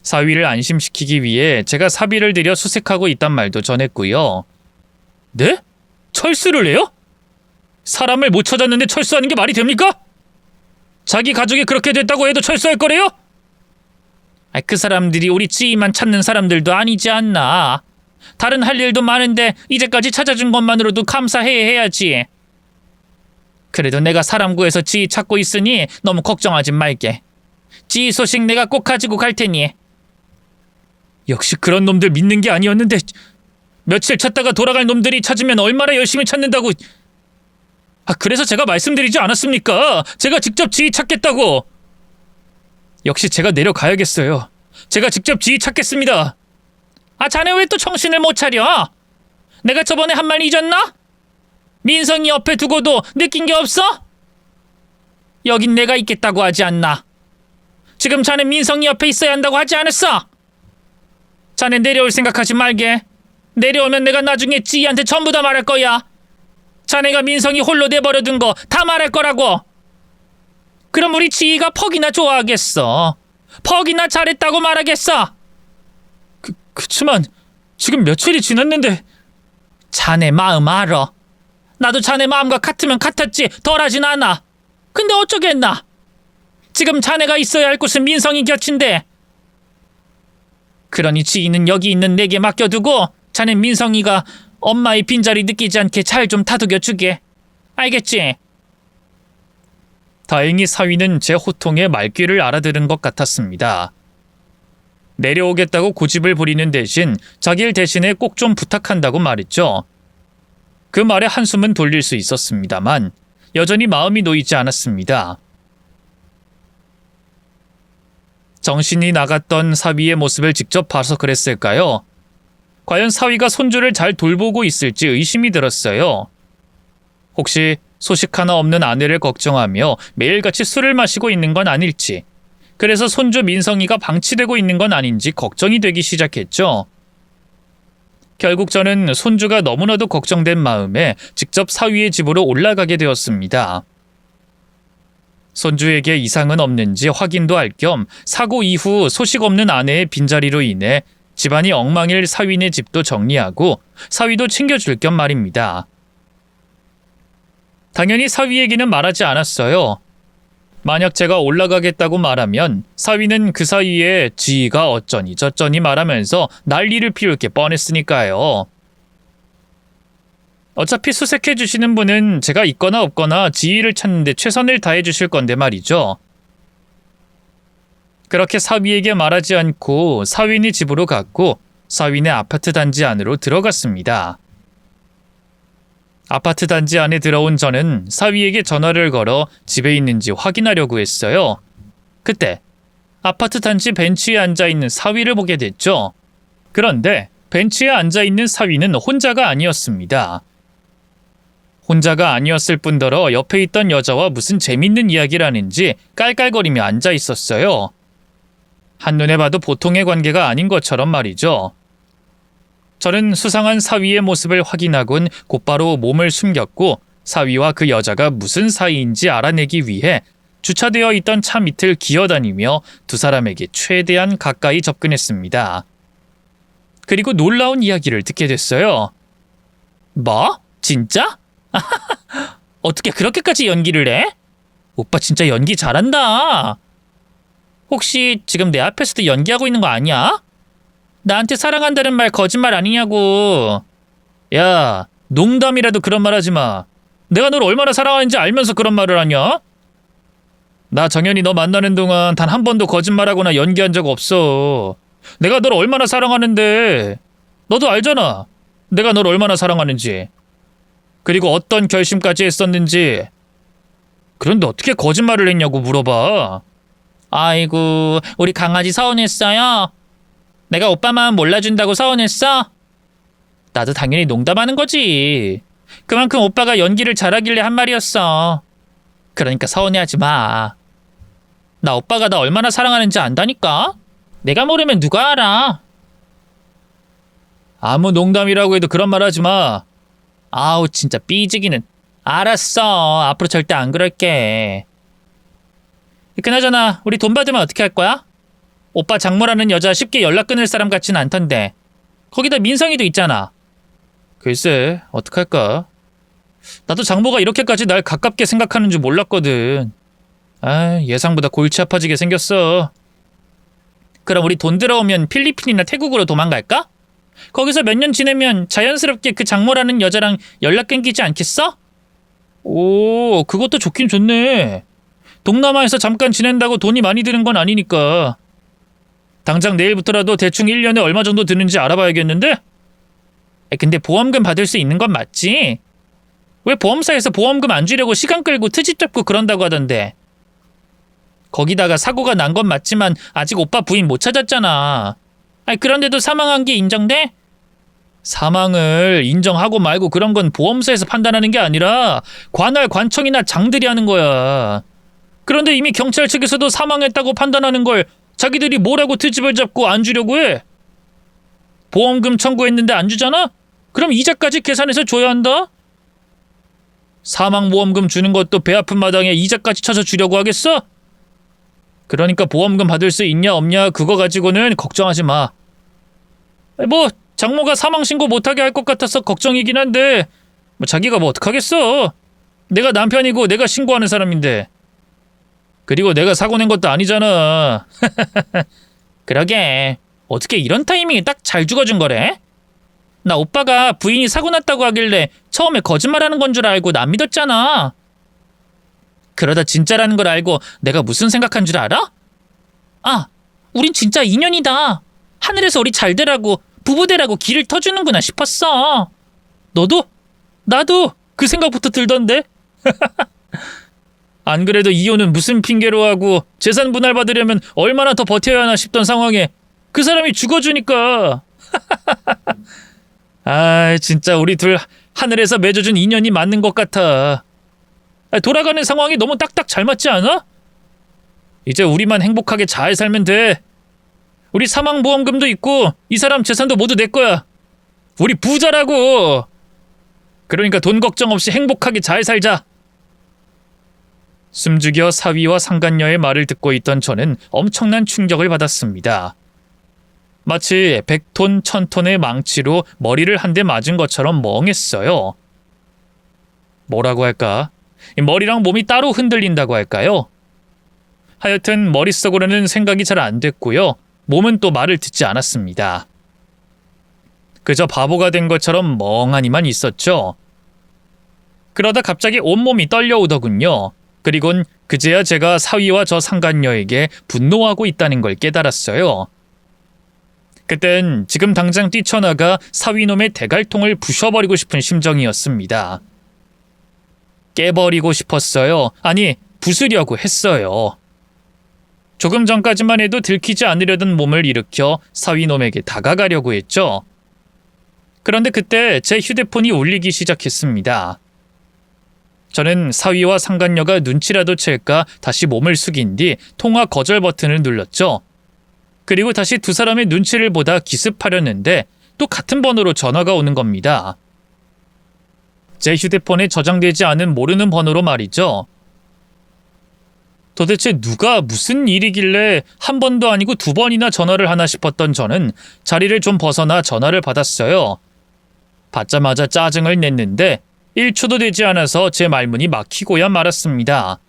사위를 안심시키기 위해 제가 사비를 들여 수색하고 있단 말도 전했고요. 네? 철수를 해요? 사람을 못 찾았는데 철수하는 게 말이 됩니까? 자기 가족이 그렇게 됐다고 해도 철수할 거래요? 그 사람들이 우리 찌이만 찾는 사람들도 아니지 않나. 다른 할 일도 많은데 이제까지 찾아준 것만으로도 감사해야지. 그래도 내가 사람 구해서 찌이 찾고 있으니 너무 걱정하지 말게. 찌이 소식 내가 꼭 가지고 갈 테니. 역시 그런 놈들 믿는 게 아니었는데 며칠 찾다가 돌아갈 놈들이 찾으면 얼마나 열심히 찾는다고. 그래서 제가 말씀드리지 않았습니까? 제가 직접 찌이 찾겠다고. 역시 제가 내려가야겠어요. 제가 직접 찌이 찾겠습니다. 자네 왜 또 정신을 못 차려? 내가 저번에 한 말 잊었나? 민성이 옆에 두고도 느낀 게 없어? 여긴 내가 있겠다고 하지 않나? 지금 자네 민성이 옆에 있어야 한다고 하지 않았어? 자네 내려올 생각하지 말게. 내려오면 내가 나중에 찌이한테 전부 다 말할 거야. 자네가 민성이 홀로 내버려둔 거 다 말할 거라고. 그럼 우리 찌이가 퍽이나 좋아하겠어. 퍽이나 잘했다고 말하겠어. 그치만 지금 며칠이 지났는데. 자네 마음 알아. 나도 자네 마음과 같으면 같았지 덜하진 않아. 근데 어쩌겠나. 지금 자네가 있어야 할 곳은 민성이 곁인데. 그러니 찌이는 여기 있는 내게 맡겨두고 자넨 민성이가 엄마의 빈자리 느끼지 않게 잘 좀 다독여주게. 알겠지? 다행히 사위는 제 호통에 말귀를 알아들은 것 같았습니다. 내려오겠다고 고집을 부리는 대신 자기 일 대신에 꼭 좀 부탁한다고 말했죠. 그 말에 한숨은 돌릴 수 있었습니다만 여전히 마음이 놓이지 않았습니다. 정신이 나갔던 사위의 모습을 직접 봐서 그랬을까요? 과연 사위가 손주를 잘 돌보고 있을지 의심이 들었어요. 혹시 소식 하나 없는 아내를 걱정하며 매일같이 술을 마시고 있는 건 아닐지, 그래서 손주 민성이가 방치되고 있는 건 아닌지 걱정이 되기 시작했죠. 결국 저는 손주가 너무나도 걱정된 마음에 직접 사위의 집으로 올라가게 되었습니다. 손주에게 이상은 없는지 확인도 할 겸 사고 이후 소식 없는 아내의 빈자리로 인해 집안이 엉망일 사위네 집도 정리하고 사위도 챙겨줄 겸 말입니다. 당연히 사위에게는 말하지 않았어요. 만약 제가 올라가겠다고 말하면 사위는 그 사이에 지희가 어쩌니 저쩌니 말하면서 난리를 피울 게 뻔했으니까요. 어차피 수색해 주시는 분은 제가 있거나 없거나 지희를 찾는 데 최선을 다해 주실 건데 말이죠. 그렇게 사위에게 말하지 않고 사위네 집으로 갔고 사위네 아파트 단지 안으로 들어갔습니다. 아파트 단지 안에 들어온 저는 사위에게 전화를 걸어 집에 있는지 확인하려고 했어요. 그때 아파트 단지 벤치에 앉아있는 사위를 보게 됐죠. 그런데 벤치에 앉아있는 사위는 혼자가 아니었습니다. 혼자가 아니었을 뿐더러 옆에 있던 여자와 무슨 재밌는 이야기를 하는지 깔깔거리며 앉아있었어요. 한눈에 봐도 보통의 관계가 아닌 것처럼 말이죠. 저는 수상한 사위의 모습을 확인하곤 곧바로 몸을 숨겼고 사위와 그 여자가 무슨 사이인지 알아내기 위해 주차되어 있던 차 밑을 기어다니며 두 사람에게 최대한 가까이 접근했습니다. 그리고 놀라운 이야기를 듣게 됐어요. 뭐? 진짜? 어떻게 그렇게까지 연기를 해? 오빠 진짜 연기 잘한다. 혹시 지금 내 앞에서도 연기하고 있는 거 아니야? 나한테 사랑한다는 말 거짓말 아니냐고. 야, 농담이라도 그런 말 하지 마. 내가 널 얼마나 사랑하는지 알면서 그런 말을 하냐? 나 정연이 너 만나는 동안 단 한 번도 거짓말하거나 연기한 적 없어. 내가 널 얼마나 사랑하는데. 너도 알잖아. 내가 널 얼마나 사랑하는지. 그리고 어떤 결심까지 했었는지. 그런데 어떻게 거짓말을 했냐고 물어봐. 아이고, 우리 강아지 서운했어요? 내가 오빠 마음 몰라준다고 서운했어? 나도 당연히 농담하는 거지. 그만큼 오빠가 연기를 잘하길래 한 말이었어. 그러니까 서운해하지 마. 나 오빠가 나 얼마나 사랑하는지 안다니까? 내가 모르면 누가 알아? 아무 농담이라고 해도 그런 말 하지 마. 아우 진짜 삐지기는. 알았어. 앞으로 절대 안 그럴게. 그나저나 우리 돈 받으면 어떻게 할 거야? 오빠 장모라는 여자 쉽게 연락 끊을 사람 같지는 않던데. 거기다 민성이도 있잖아. 글쎄 어떡할까? 나도 장모가 이렇게까지 날 가깝게 생각하는 줄 몰랐거든. 아, 예상보다 골치 아파지게 생겼어. 그럼 우리 돈 들어오면 필리핀이나 태국으로 도망갈까? 거기서 몇 년 지내면 자연스럽게 그 장모라는 여자랑 연락 끊기지 않겠어? 오, 그것도 좋긴 좋네. 동남아에서 잠깐 지낸다고 돈이 많이 드는 건 아니니까. 당장 내일부터라도 대충 1년에 얼마 정도 드는지 알아봐야겠는데? 근데 보험금 받을 수 있는 건 맞지? 왜 보험사에서 보험금 안 주려고 시간 끌고 트집 잡고 그런다고 하던데. 거기다가 사고가 난 건 맞지만 아직 오빠 부인 못 찾았잖아. 그런데도 사망한 게 인정돼? 사망을 인정하고 말고 그런 건 보험사에서 판단하는 게 아니라 관할 관청이나 장들이 하는 거야. 그런데 이미 경찰 측에서도 사망했다고 판단하는 걸 자기들이 뭐라고 트집을 잡고 안 주려고 해? 보험금 청구했는데 안 주잖아? 그럼 이자까지 계산해서 줘야 한다? 사망보험금 주는 것도 배 아픈 마당에 이자까지 쳐서 주려고 하겠어? 그러니까 보험금 받을 수 있냐 없냐 그거 가지고는 걱정하지 마. 뭐 장모가 사망신고 못하게 할 것 같아서 걱정이긴 한데 뭐 자기가 뭐 어떡하겠어. 내가 남편이고 내가 신고하는 사람인데. 그리고 내가 사고 낸 것도 아니잖아. 그러게 어떻게 이런 타이밍에 딱 잘 죽어준 거래? 나 오빠가 부인이 사고 났다고 하길래 처음에 거짓말하는 건 줄 알고 난 믿었잖아. 그러다 진짜라는 걸 알고 내가 무슨 생각한 줄 알아? 아, 우린 진짜 인연이다. 하늘에서 우리 잘 되라고 부부되라고 길을 터주는구나 싶었어. 너도? 나도 그 생각부터 들던데. 안 그래도 이혼은 무슨 핑계로 하고 재산 분할 받으려면 얼마나 더 버텨야 하나 싶던 상황에 그 사람이 죽어주니까. 아, 진짜 우리 둘 하늘에서 맺어준 인연이 맞는 것 같아. 돌아가는 상황이 너무 딱딱 잘 맞지 않아? 이제 우리만 행복하게 잘 살면 돼. 우리 사망보험금도 있고 이 사람 재산도 모두 내 거야. 우리 부자라고. 그러니까 돈 걱정 없이 행복하게 잘 살자. 숨죽여 사위와 상간녀의 말을 듣고 있던 저는 엄청난 충격을 받았습니다. 마치 100톤, 1000톤의 망치로 머리를 한 대 맞은 것처럼 멍했어요. 뭐라고 할까? 머리랑 몸이 따로 흔들린다고 할까요? 하여튼 머릿속으로는 생각이 잘 안 됐고요. 몸은 또 말을 듣지 않았습니다. 그저 바보가 된 것처럼 멍하니만 있었죠. 그러다 갑자기 온몸이 떨려오더군요. 그리곤 그제야 제가 사위와 저 상간녀에게 분노하고 있다는 걸 깨달았어요. 그땐 지금 당장 뛰쳐나가 사위놈의 대갈통을 부셔버리고 싶은 심정이었습니다. 깨버리고 싶었어요. 아니, 부수려고 했어요. 조금 전까지만 해도 들키지 않으려던 몸을 일으켜 사위놈에게 다가가려고 했죠. 그런데 그때 제 휴대폰이 울리기 시작했습니다. 저는 사위와 상간녀가 눈치라도 챌까 다시 몸을 숙인 뒤 통화 거절 버튼을 눌렀죠. 그리고 다시 두 사람의 눈치를 보다 기습하려는데 또 같은 번호로 전화가 오는 겁니다. 제 휴대폰에 저장되지 않은 모르는 번호로 말이죠. 도대체 누가 무슨 일이길래 한 번도 아니고 두 번이나 전화를 하나 싶었던 저는 자리를 좀 벗어나 전화를 받았어요. 받자마자 짜증을 냈는데 1초도 되지 않아서 제 말문이 막히고야 말았습니다.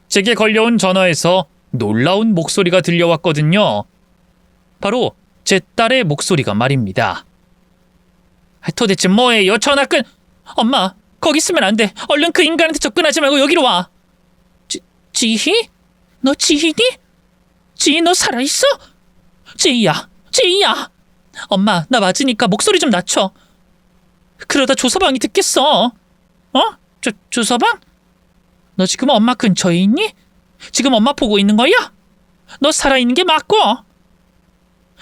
제게 걸려온 전화에서 놀라운 목소리가 들려왔거든요. 바로 제 딸의 목소리가 말입니다. 도대체 뭐예요? 전화 끊... 엄마, 거기 있으면 안 돼. 얼른 그 인간한테 접근하지 말고 여기로 와. 지희? 너 지희니? 지희 너 살아있어? 지희야, 지희야. 엄마, 나 맞으니까 목소리 좀 낮춰. 그러다 조서방이 듣겠어. 조서방? 너 지금 엄마 근처에 있니? 지금 엄마 보고 있는 거야? 너 살아있는 게 맞고?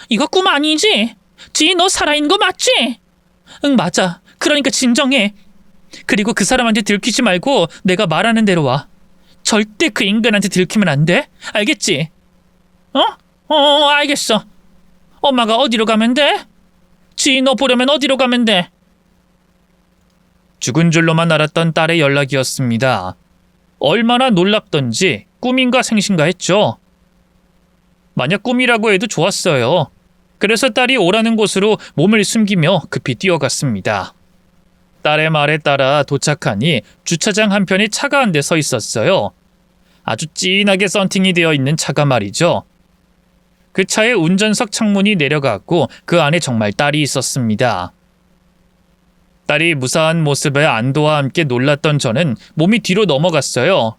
이거 꿈 아니지? 지희 너 살아있는 거 맞지? 응, 맞아. 그러니까 진정해. 그리고 그 사람한테 들키지 말고 내가 말하는 대로 와. 절대 그 인간한테 들키면 안 돼. 알겠지? 알겠어. 엄마가 어디로 가면 돼? 지희 너 보려면 어디로 가면 돼? 죽은 줄로만 알았던 딸의 연락이었습니다. 얼마나 놀랍던지 꿈인가 생신가 했죠. 만약 꿈이라고 해도 좋았어요. 그래서 딸이 오라는 곳으로 몸을 숨기며 급히 뛰어갔습니다. 딸의 말에 따라 도착하니 주차장 한편에 차가 한 대 서 있었어요. 아주 진하게 썬팅이 되어 있는 차가 말이죠. 그 차의 운전석 창문이 내려갔고 그 안에 정말 딸이 있었습니다. 딸이 무사한 모습에 안도와 함께 놀랐던 저는 몸이 뒤로 넘어갔어요.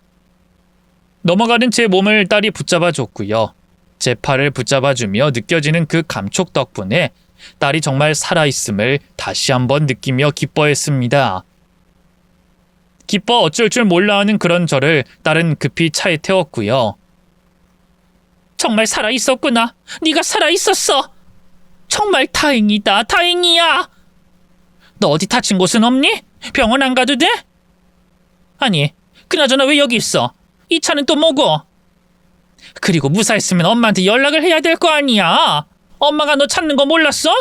넘어가는 제 몸을 딸이 붙잡아줬고요. 제 팔을 붙잡아주며 느껴지는 그 감촉 덕분에 딸이 정말 살아있음을 다시 한번 느끼며 기뻐했습니다. 기뻐 어쩔 줄 몰라 하는 그런 저를 딸은 급히 차에 태웠고요. 정말 살아있었구나. 네가 살아있었어. 정말 다행이다. 다행이야. 너 어디 다친 곳은 없니? 병원 안 가도 돼? 아니, 그나저나 왜 여기 있어? 이 차는 또 뭐고? 그리고 무사했으면 엄마한테 연락을 해야 될 거 아니야. 엄마가 너 찾는 거 몰랐어?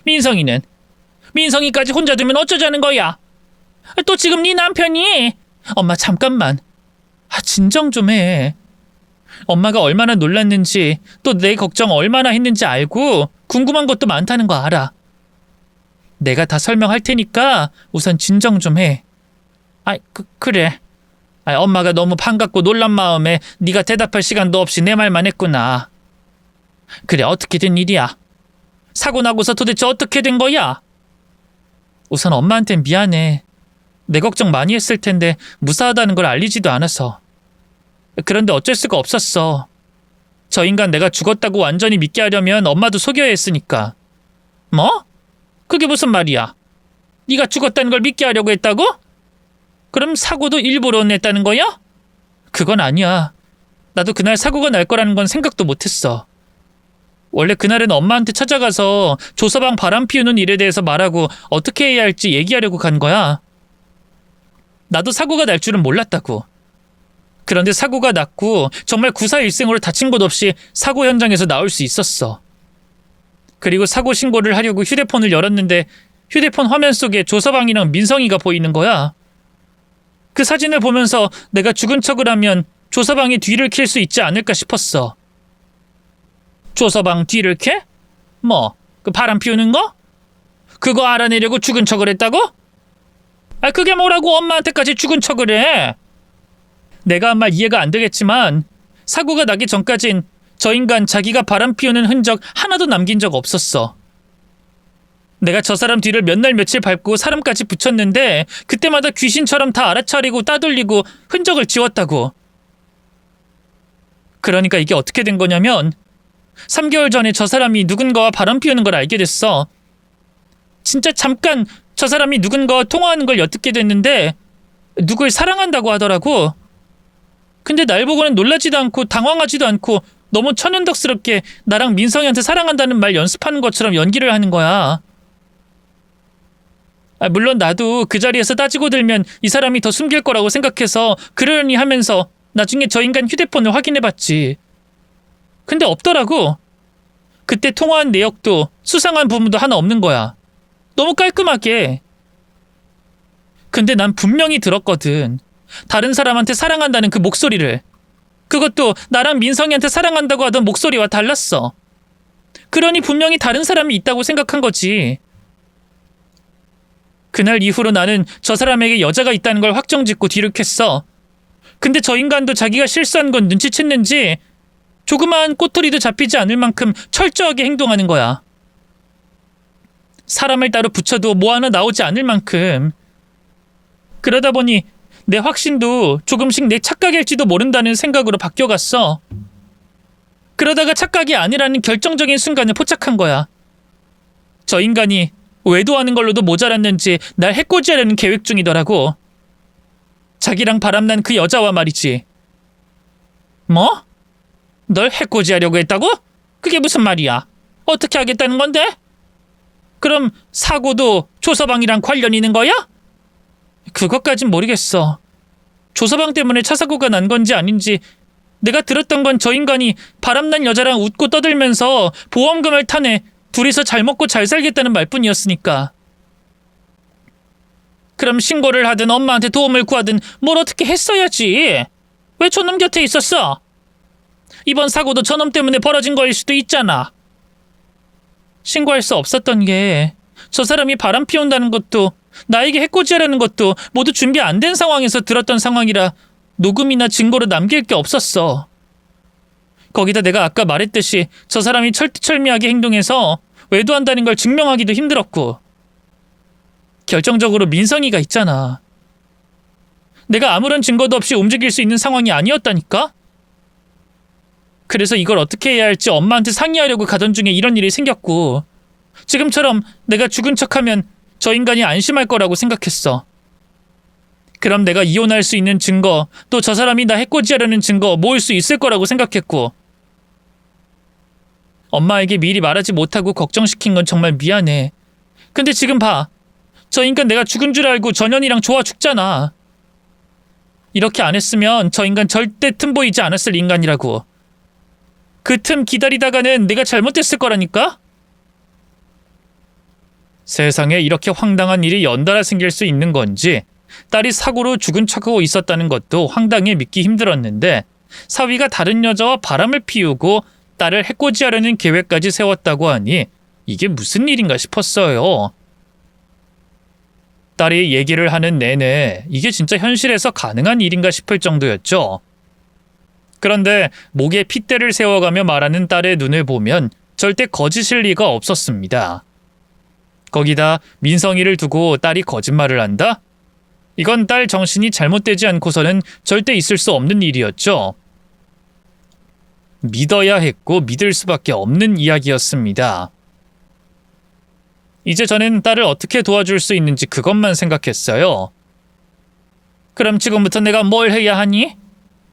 민성이는? 민성이까지 혼자 두면 어쩌자는 거야? 또 지금 네 남편이... 엄마 잠깐만. 진정 좀 해. 엄마가 얼마나 놀랐는지 또 내 걱정 얼마나 했는지 알고 궁금한 것도 많다는 거 알아. 내가 다 설명할 테니까 우선 진정 좀 해. 그래. 엄마가 너무 반갑고 놀란 마음에 네가 대답할 시간도 없이 내 말만 했구나. 그래, 어떻게 된 일이야? 사고 나고서 도대체 어떻게 된 거야? 우선 엄마한텐 미안해. 내 걱정 많이 했을 텐데 무사하다는 걸 알리지도 않아서. 그런데 어쩔 수가 없었어. 저 인간 내가 죽었다고 완전히 믿게 하려면 엄마도 속여야 했으니까. 뭐? 그게 무슨 말이야? 네가 죽었다는 걸 믿게 하려고 했다고? 그럼 사고도 일부러 냈다는 거야? 그건 아니야. 나도 그날 사고가 날 거라는 건 생각도 못했어. 원래 그날은 엄마한테 찾아가서 조서방 바람 피우는 일에 대해서 말하고 어떻게 해야 할지 얘기하려고 간 거야. 나도 사고가 날 줄은 몰랐다고. 그런데 사고가 났고 정말 구사일생으로 다친 곳 없이 사고 현장에서 나올 수 있었어. 그리고 사고 신고를 하려고 휴대폰을 열었는데 휴대폰 화면 속에 조서방이랑 민성이가 보이는 거야. 그 사진을 보면서 내가 죽은 척을 하면 조서방이 뒤를 킬 수 있지 않을까 싶었어. 조서방 뒤를 캐? 뭐, 그 바람 피우는 거? 그거 알아내려고 죽은 척을 했다고? 그게 뭐라고 엄마한테까지 죽은 척을 해? 내가 한 말 이해가 안 되겠지만 사고가 나기 전까진 저 인간 자기가 바람 피우는 흔적 하나도 남긴 적 없었어. 내가 저 사람 뒤를 몇 날 며칠 밟고 사람까지 붙였는데 그때마다 귀신처럼 다 알아차리고 따돌리고 흔적을 지웠다고. 그러니까 이게 어떻게 된 거냐면 3개월 전에 저 사람이 누군가와 바람 피우는 걸 알게 됐어. 진짜 잠깐 저 사람이 누군가와 통화하는 걸 엿듣게 됐는데 누굴 사랑한다고 하더라고. 근데 날 보고는 놀라지도 않고 당황하지도 않고 너무 천연덕스럽게 나랑 민성이한테 사랑한다는 말 연습하는 것처럼 연기를 하는 거야. 물론 나도 그 자리에서 따지고 들면 이 사람이 더 숨길 거라고 생각해서 그러려니 하면서 나중에 저 인간 휴대폰을 확인해봤지. 근데 없더라고. 그때 통화한 내역도 수상한 부분도 하나 없는 거야. 너무 깔끔하게. 근데 난 분명히 들었거든. 다른 사람한테 사랑한다는 그 목소리를. 그것도 나랑 민성이한테 사랑한다고 하던 목소리와 달랐어. 그러니 분명히 다른 사람이 있다고 생각한 거지. 그날 이후로 나는 저 사람에게 여자가 있다는 걸 확정짓고 뒤룩했어. 근데 저 인간도 자기가 실수한 건 눈치챘는지 조그마한 꼬투리도 잡히지 않을 만큼 철저하게 행동하는 거야. 사람을 따로 붙여도 뭐 하나 나오지 않을 만큼. 그러다 보니 내 확신도 조금씩 내 착각일지도 모른다는 생각으로 바뀌어갔어. 그러다가 착각이 아니라는 결정적인 순간을 포착한 거야. 저 인간이 외도하는 걸로도 모자랐는지 날 해코지하려는 계획 중이더라고. 자기랑 바람난 그 여자와 말이지. 뭐? 널 해코지하려고 했다고? 그게 무슨 말이야? 어떻게 하겠다는 건데? 그럼 사고도 조서방이랑 관련 있는 거야? 그것까진 모르겠어. 조서방 때문에 차 사고가 난 건지 아닌지. 내가 들었던 건 저 인간이 바람난 여자랑 웃고 떠들면서 보험금을 타내 둘이서 잘 먹고 잘 살겠다는 말뿐이었으니까. 그럼 신고를 하든 엄마한테 도움을 구하든 뭘 어떻게 했어야지. 왜 저놈 곁에 있었어? 이번 사고도 저놈 때문에 벌어진 거일 수도 있잖아. 신고할 수 없었던 게 저 사람이 바람 피운다는 것도 나에게 해코지하려는 것도 모두 준비 안 된 상황에서 들었던 상황이라 녹음이나 증거로 남길 게 없었어. 거기다 내가 아까 말했듯이 저 사람이 철두철미하게 행동해서 외도한다는 걸 증명하기도 힘들었고 결정적으로 민성이가 있잖아. 내가 아무런 증거도 없이 움직일 수 있는 상황이 아니었다니까? 그래서 이걸 어떻게 해야 할지 엄마한테 상의하려고 가던 중에 이런 일이 생겼고 지금처럼 내가 죽은 척하면 저 인간이 안심할 거라고 생각했어. 그럼 내가 이혼할 수 있는 증거, 또 저 사람이 나 해코지하려는 증거 모을 수 있을 거라고 생각했고 엄마에게 미리 말하지 못하고 걱정시킨 건 정말 미안해. 근데 지금 봐. 저 인간 내가 죽은 줄 알고 전현이랑 좋아 죽잖아. 이렇게 안 했으면 저 인간 절대 틈 보이지 않았을 인간이라고. 그 틈 기다리다가는 내가 잘못했을 거라니까? 세상에 이렇게 황당한 일이 연달아 생길 수 있는 건지 딸이 사고로 죽은 척하고 있었다는 것도 황당히 믿기 힘들었는데 사위가 다른 여자와 바람을 피우고 딸을 해코지하려는 계획까지 세웠다고 하니 이게 무슨 일인가 싶었어요. 딸이 얘기를 하는 내내 이게 진짜 현실에서 가능한 일인가 싶을 정도였죠. 그런데 목에 핏대를 세워가며 말하는 딸의 눈을 보면 절대 거짓일 리가 없었습니다. 거기다 민성이를 두고 딸이 거짓말을 한다? 이건 딸 정신이 잘못되지 않고서는 절대 있을 수 없는 일이었죠. 믿어야 했고 믿을 수밖에 없는 이야기였습니다. 이제 저는 딸을 어떻게 도와줄 수 있는지 그것만 생각했어요. 그럼 지금부터 내가 뭘 해야 하니?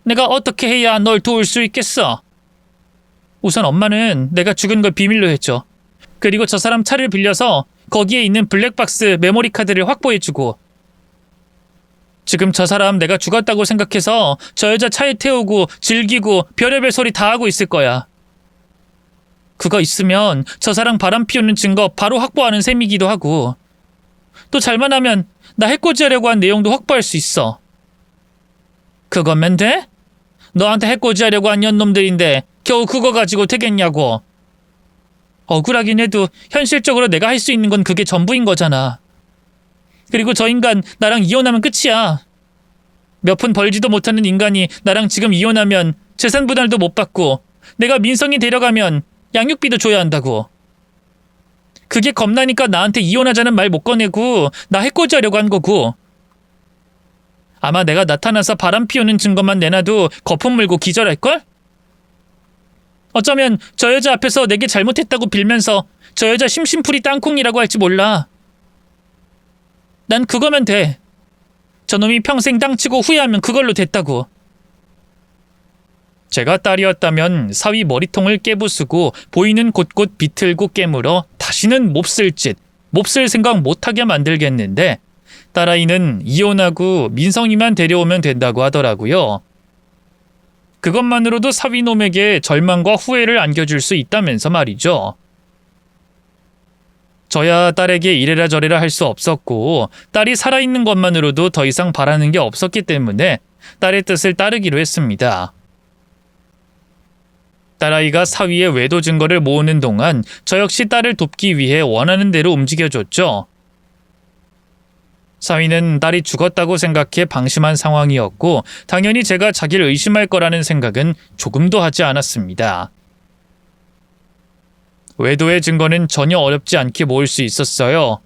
내가 어떻게 해야 널 도울 수 있겠어? 우선 엄마는 내가 죽은 걸 비밀로 했죠. 그리고 저 사람 차를 빌려서 거기에 있는 블랙박스 메모리 카드를 확보해주고 지금 저 사람 내가 죽었다고 생각해서 저 여자 차에 태우고 즐기고 별의별 소리 다 하고 있을 거야. 그거 있으면 저 사람 바람 피우는 증거 바로 확보하는 셈이기도 하고 또 잘만 하면 나 해코지하려고 한 내용도 확보할 수 있어. 그거면 돼? 너한테 해코지하려고 한 년놈들인데 겨우 그거 가지고 되겠냐고. 억울하긴 해도 현실적으로 내가 할 수 있는 건 그게 전부인 거잖아. 그리고 저 인간 나랑 이혼하면 끝이야. 몇 푼 벌지도 못하는 인간이 나랑 지금 이혼하면 재산 분할도 못 받고 내가 민성이 데려가면 양육비도 줘야 한다고. 그게 겁나니까 나한테 이혼하자는 말 못 꺼내고 나 해코지하려고 한 거고 아마 내가 나타나서 바람 피우는 증거만 내놔도 거품 물고 기절할걸? 어쩌면 저 여자 앞에서 내게 잘못했다고 빌면서 저 여자 심심풀이 땅콩이라고 할지 몰라. 난 그거면 돼. 저놈이 평생 땅치고 후회하면 그걸로 됐다고. 제가 딸이었다면 사위 머리통을 깨부수고 보이는 곳곳 비틀고 깨물어 다시는 몹쓸 짓, 몹쓸 생각 못하게 만들겠는데 딸아이는 이혼하고 민성이만 데려오면 된다고 하더라고요. 그것만으로도 사위놈에게 절망과 후회를 안겨줄 수 있다면서 말이죠. 저야 딸에게 이래라 저래라 할 수 없었고 딸이 살아있는 것만으로도 더 이상 바라는 게 없었기 때문에 딸의 뜻을 따르기로 했습니다. 딸아이가 사위의 외도 증거를 모으는 동안 저 역시 딸을 돕기 위해 원하는 대로 움직여줬죠. 사위는 딸이 죽었다고 생각해 방심한 상황이었고 당연히 제가 자기를 의심할 거라는 생각은 조금도 하지 않았습니다. 외도의 증거는 전혀 어렵지 않게 모을 수 있었어요.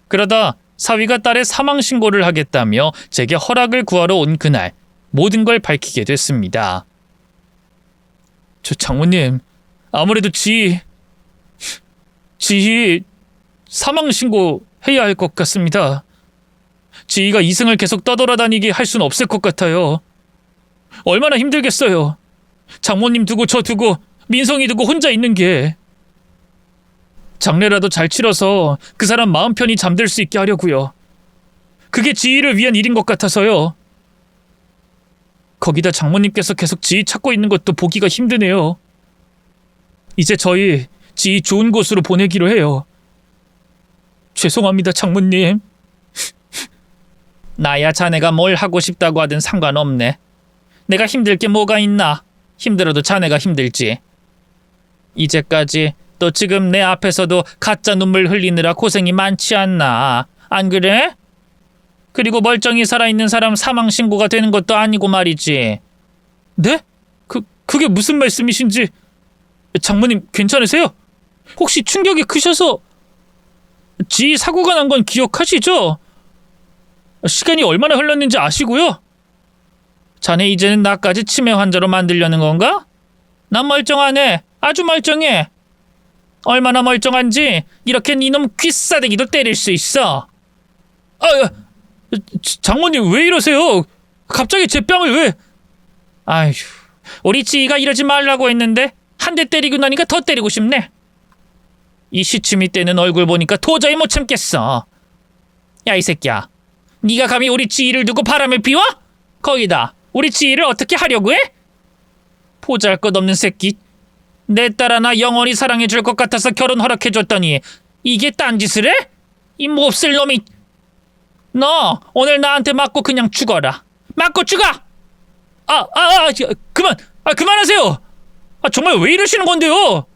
그러다 사위가 딸의 사망 신고를 하겠다며 제게 허락을 구하러 온 그날 모든 걸 밝히게 됐습니다. 저 장모님, 아무래도 지희 사망 신고해야 할 것 같습니다. 지희가 이승을 계속 떠돌아다니게 할 수는 없을 것 같아요. 얼마나 힘들겠어요. 장모님 두고 저 두고 민성이 두고 혼자 있는 게. 장례라도 잘 치러서 그 사람 마음 편히 잠들 수 있게 하려고요. 그게 지희를 위한 일인 것 같아서요. 거기다 장모님께서 계속 지희 찾고 있는 것도 보기가 힘드네요. 이제 저희 지희 좋은 곳으로 보내기로 해요. 죄송합니다, 장모님. 나야 자네가 뭘 하고 싶다고 하든 상관없네. 내가 힘들 게 뭐가 있나. 힘들어도 자네가 힘들지. 이제까지 또 지금 내 앞에서도 가짜 눈물 흘리느라 고생이 많지 않나. 안 그래? 그리고 멀쩡히 살아있는 사람 사망 신고가 되는 것도 아니고 말이지. 네? 그게 무슨 말씀이신지. 장모님 괜찮으세요? 혹시 충격이 크셔서 지희 사고가 난 건 기억하시죠? 시간이 얼마나 흘렀는지 아시고요? 자네 이제는 나까지 치매 환자로 만들려는 건가? 난 멀쩡하네. 아주 멀쩡해. 얼마나 멀쩡한지 이렇게 니놈 귀싸대기도 때릴 수 있어. 장모님 왜 이러세요? 갑자기 제 뺨을 왜? 아휴, 우리 지희가 이러지 말라고 했는데 한 대 때리고 나니까 더 때리고 싶네. 이 시치미 때는 얼굴 보니까 도저히 못 참겠어. 야, 이 새끼야. 네가 감히 우리 지희를 두고 바람을 피워? 거기다 우리 지희를 어떻게 하려고 해? 보잘것없는 새끼. 내 딸 하나 영원히 사랑해줄 것 같아서 결혼 허락해줬더니 이게 딴짓을 해? 이 몹쓸 놈이. 너 오늘 나한테 맞고 그냥 죽어라. 맞고 죽어! 그만하세요! 정말 왜 이러시는 건데요?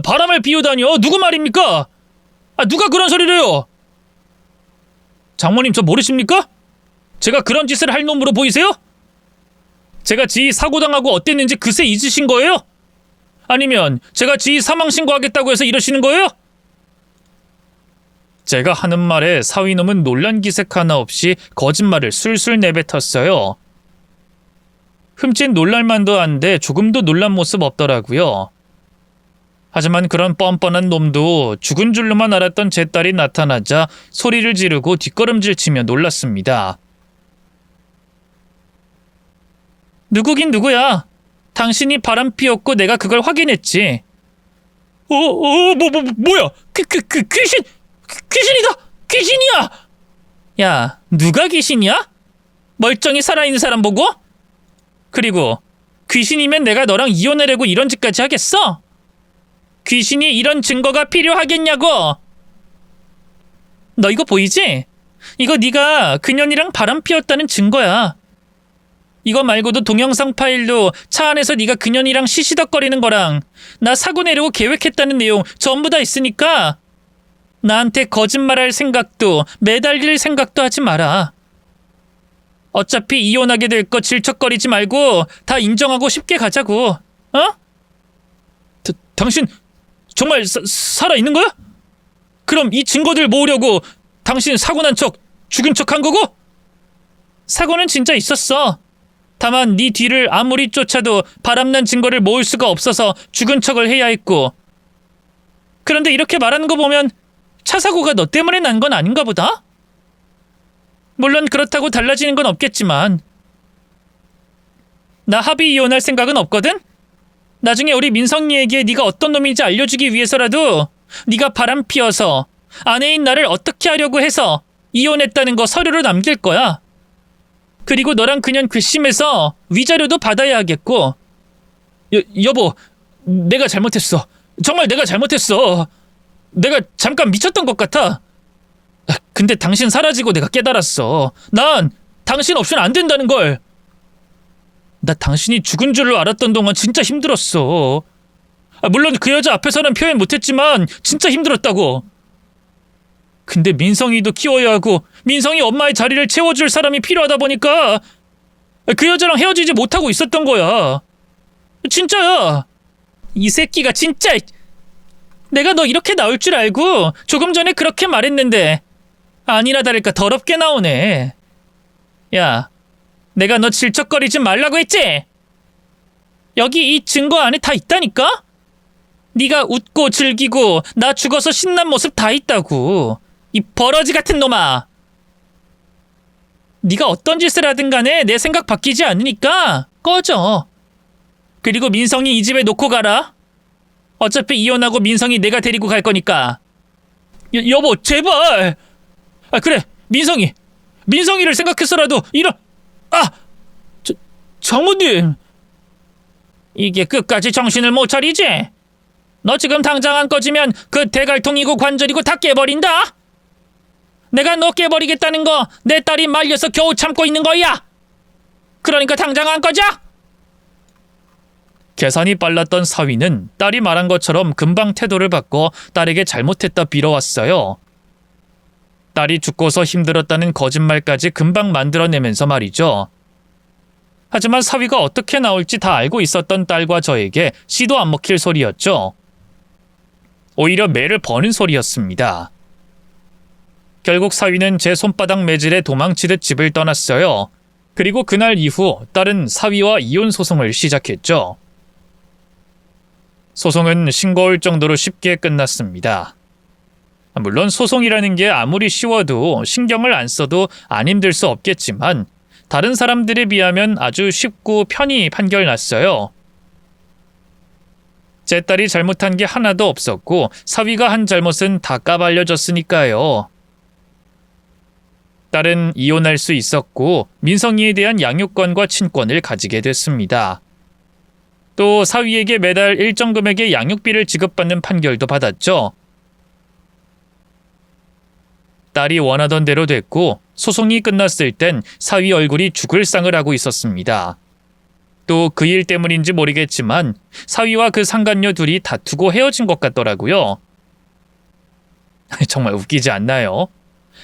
바람을 피우다니요? 누구 말입니까? 누가 그런 소리를 해요? 장모님 저 모르십니까? 제가 그런 짓을 할 놈으로 보이세요? 제가 지희 사고당하고 어땠는지 그새 잊으신 거예요? 아니면 제가 지희 사망 신고하겠다고 해서 이러시는 거예요? 제가 하는 말에 사위놈은 놀란 기색 하나 없이 거짓말을 술술 내뱉었어요. 흠칫 놀랄만도 한데 조금도 놀란 모습 없더라고요. 하지만 그런 뻔뻔한 놈도 죽은 줄로만 알았던 제 딸이 나타나자 소리를 지르고 뒷걸음질치며 놀랐습니다. 누구긴 누구야. 당신이 바람 피웠고 내가 그걸 확인했지. 뭐야? 귀신이다! 귀신이야! 야, 누가 귀신이야? 멀쩡히 살아있는 사람 보고? 그리고 귀신이면 내가 너랑 이혼하려고 이런 짓까지 하겠어? 귀신이 이런 증거가 필요하겠냐고! 너 이거 보이지? 이거 네가 그년이랑 바람 피웠다는 증거야. 이거 말고도 동영상 파일로 차 안에서 네가 그년이랑 시시덕거리는 거랑 나 사고 내려고 계획했다는 내용 전부 다 있으니까 나한테 거짓말할 생각도 매달릴 생각도 하지 마라. 어차피 이혼하게 될 거 질척거리지 말고 다 인정하고 쉽게 가자고. 어? 당신 정말 살아있는 거야? 그럼 이 증거들 모으려고 당신 사고 난 척 죽은 척 한 거고? 사고는 진짜 있었어. 다만 네 뒤를 아무리 쫓아도 바람난 증거를 모을 수가 없어서 죽은 척을 해야 했고. 그런데 이렇게 말하는 거 보면 차 사고가 너 때문에 난 건 아닌가 보다? 물론 그렇다고 달라지는 건 없겠지만 나 합의 이혼할 생각은 없거든? 나중에 우리 민성이에게 네가 어떤 놈인지 알려주기 위해서라도 네가 바람 피워서 아내인 나를 어떻게 하려고 해서 이혼했다는 거 서류로 남길 거야. 그리고 너랑 그년 괘씸해서 위자료도 받아야 하겠고. 여보, 내가 잘못했어. 정말 내가 잘못했어. 내가 잠깐 미쳤던 것 같아. 근데 당신 사라지고 내가 깨달았어. 난 당신 없이는 안 된다는 걸. 나 당신이 죽은 줄로 알았던 동안 진짜 힘들었어. 물론 그 여자 앞에서는 표현 못했지만 진짜 힘들었다고. 근데 민성이도 키워야 하고 민성이 엄마의 자리를 채워줄 사람이 필요하다 보니까 그 여자랑 헤어지지 못하고 있었던 거야. 진짜야. 이 새끼가 진짜. 내가 너 이렇게 나올 줄 알고 조금 전에 그렇게 말했는데 아니나 다를까 더럽게 나오네. 야, 내가 너 질척거리지 말라고 했지? 여기 이 증거 안에 다 있다니까? 네가 웃고 즐기고 나 죽어서 신난 모습 다 있다고. 이 버러지 같은 놈아. 네가 어떤 짓을 하든 간에 내 생각 바뀌지 않으니까 꺼져. 그리고 민성이 이 집에 놓고 가라. 어차피 이혼하고 민성이 내가 데리고 갈 거니까. 여보, 제발. 그래, 민성이를 생각해서라도 이런. 장모님. 이게 끝까지 정신을 못 차리지? 너 지금 당장 안 꺼지면 그 대갈통이고 관절이고 다 깨버린다. 내가 너 깨버리겠다는 거 내 딸이 말려서 겨우 참고 있는 거야. 그러니까 당장 안 꺼져. 계산이 빨랐던 사위는 딸이 말한 것처럼 금방 태도를 바꿔 딸에게 잘못했다 빌어왔어요. 딸이 죽고서 힘들었다는 거짓말까지 금방 만들어내면서 말이죠. 하지만 사위가 어떻게 나올지 다 알고 있었던 딸과 저에게 씨도 안 먹힐 소리였죠. 오히려 매를 버는 소리였습니다. 결국 사위는 제 손바닥 매질에 도망치듯 집을 떠났어요. 그리고 그날 이후 딸은 사위와 이혼 소송을 시작했죠. 소송은 싱거울 정도로 쉽게 끝났습니다. 물론 소송이라는 게 아무리 쉬워도 신경을 안 써도 안 힘들 수 없겠지만 다른 사람들에 비하면 아주 쉽고 편히 판결 났어요. 제 딸이 잘못한 게 하나도 없었고 사위가 한 잘못은 다 까발려졌으니까요. 딸은 이혼할 수 있었고 민성이에 대한 양육권과 친권을 가지게 됐습니다. 또 사위에게 매달 일정 금액의 양육비를 지급받는 판결도 받았죠. 딸이 원하던 대로 됐고 소송이 끝났을 땐 사위 얼굴이 죽을 상을 하고 있었습니다. 또 그 일 때문인지 모르겠지만 사위와 그 상간녀 둘이 다투고 헤어진 것 같더라고요. 정말 웃기지 않나요?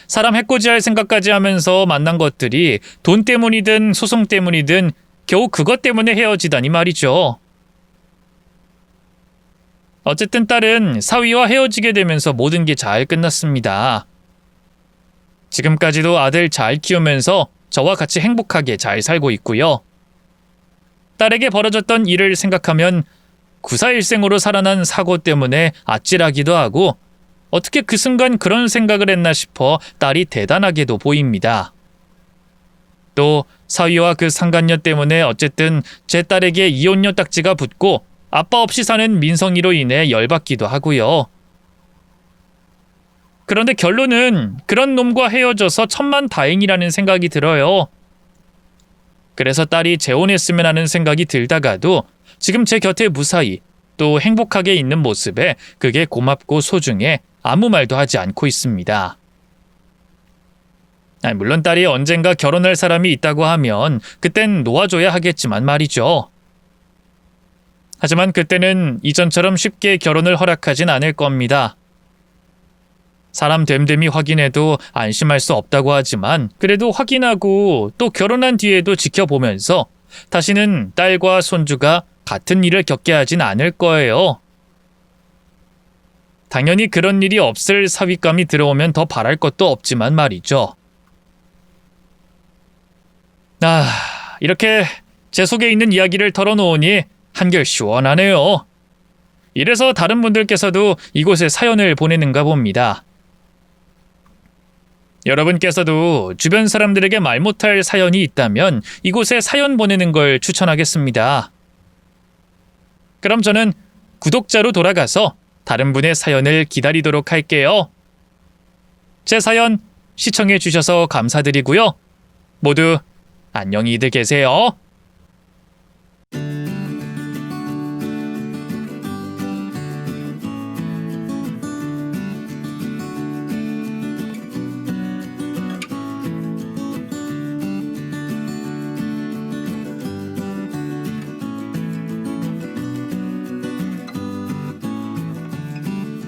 사람 해코지할 생각까지 하면서 만난 것들이 돈 때문이든 소송 때문이든 겨우 그것 때문에 헤어지다니 말이죠. 어쨌든 딸은 사위와 헤어지게 되면서 모든 게 잘 끝났습니다. 지금까지도 아들 잘 키우면서 저와 같이 행복하게 잘 살고 있고요. 딸에게 벌어졌던 일을 생각하면 구사일생으로 살아난 사고 때문에 아찔하기도 하고 어떻게 그 순간 그런 생각을 했나 싶어 딸이 대단하게도 보입니다. 또 사위와 그 상간녀 때문에 어쨌든 제 딸에게 이혼녀 딱지가 붙고 아빠 없이 사는 민성이로 인해 열받기도 하고요. 그런데 결론은 그런 놈과 헤어져서 천만다행이라는 생각이 들어요. 그래서 딸이 재혼했으면 하는 생각이 들다가도 지금 제 곁에 무사히 또 행복하게 있는 모습에 그게 고맙고 소중해 아무 말도 하지 않고 있습니다. 물론 딸이 언젠가 결혼할 사람이 있다고 하면 그땐 놓아줘야 하겠지만 말이죠. 하지만 그때는 이전처럼 쉽게 결혼을 허락하진 않을 겁니다. 사람 됨됨이 확인해도 안심할 수 없다고 하지만 그래도 확인하고 또 결혼한 뒤에도 지켜보면서 다시는 딸과 손주가 같은 일을 겪게 하진 않을 거예요. 당연히 그런 일이 없을 사위감이 들어오면 더 바랄 것도 없지만 말이죠. 이렇게 제 속에 있는 이야기를 털어놓으니 한결 시원하네요. 이래서 다른 분들께서도 이곳에 사연을 보내는가 봅니다. 여러분께서도 주변 사람들에게 말 못할 사연이 있다면 이곳에 사연 보내는 걸 추천하겠습니다. 그럼 저는 구독자로 돌아가서 다른 분의 사연을 기다리도록 할게요. 제 사연 시청해 주셔서 감사드리고요. 모두 안녕히들 계세요.